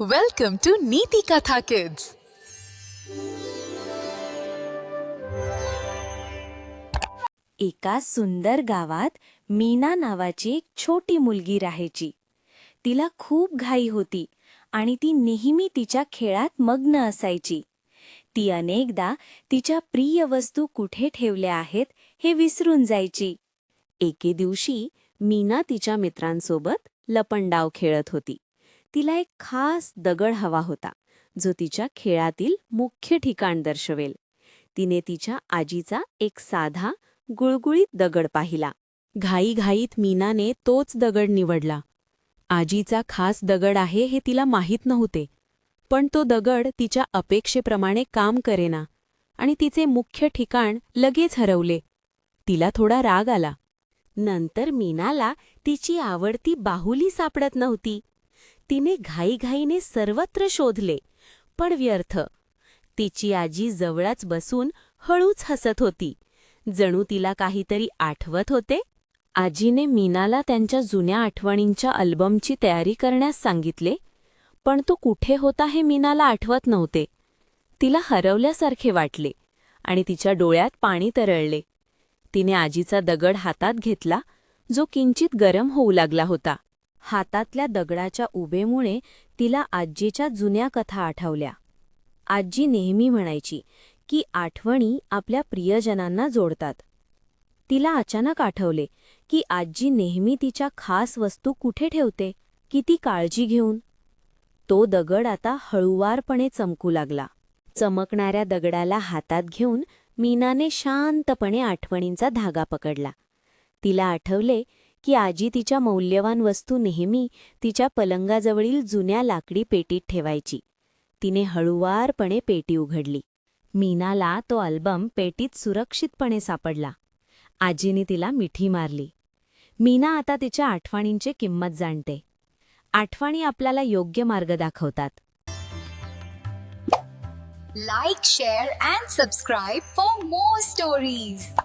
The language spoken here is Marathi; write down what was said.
Welcome to Neeti Katha Kids. एका सुंदर गावात मीना नावाची एक छोटी मुलगी राहायची. तिला खूप घाई होती आणि ती नेहमी तिच्या खेळात मग्न असायची. ती अनेकदा तिच्या प्रिय वस्तू कुठे ठेवल्या आहेत हे विसरून जायची. एके दिवशी मीना तिच्या मित्रांसोबत लपंडाव खेळत होती. तिला एक खास दगड हवा होता, जो तिच्या खेळातील मुख्य ठिकाण दर्शवेल. तिने तिच्या आजीचा एक साधा गुळगुळीत दगड पाहिला. घाईघाईत मीनाने तोच दगड निवडला. आजीचा खास दगड आहे हे तिला माहीत नव्हते, पण तो दगड तिच्या अपेक्षेप्रमाणे काम करेना आणि तिचे मुख्य ठिकाण लगेच हरवले. तिला थोडा राग आला. नंतर मीनाला तिची आवडती बाहुली सापडत नव्हती. तिने घाईघाईने सर्वत्र शोधले, पण व्यर्थ. तिची आजी जवळच बसून हळूच हसत होती, जणू तिला काहीतरी आठवत होते. आजीने मीनाला त्यांच्या जुन्या आठवणींच्या अल्बमची तयारी करण्यास सांगितले, पण तो कुठे होता हे मीनाला आठवत नव्हते. तिला हरवल्यासारखे वाटले आणि तिच्या डोळ्यात पाणी तरळले. तिने आजीचा दगड हातात घेतला, जो किंचित गरम होऊ लागला होता. हातातल्या दगडाच्या उभेमुळे तिला आजीच्या जुन्या कथा आठवल्या. आजी नेहमी म्हणायची की आठवणी आपल्या प्रियजनांना जोडतात. तिला अचानक आठवले की आजी नेहमी तिच्या खास वस्तू कुठे ठेवते, किती काळजी घेऊन. तो दगड आता हळुवारपणे चमकू लागला. चमकणाऱ्या दगडाला हातात घेऊन मीनाने शांतपणे आठवणींचा धागा पकडला. तिला आठवले की आजी तिच्या मौल्यवान वस्तू नेहमी तिच्या पलंगाजवळील जुन्या लाकडी पेटीत ठेवायची. तिने हळुवारपणे पेटी उघडली. मीनाला तो अल्बम पेटीत सुरक्षितपणे सापडला. आजीने तिला मिठी मारली. मीना आता तिच्या आठवणींची किंमत जाणते. आठवणी आपल्याला योग्य मार्ग दाखवतात. Like, share and subscribe for more stories.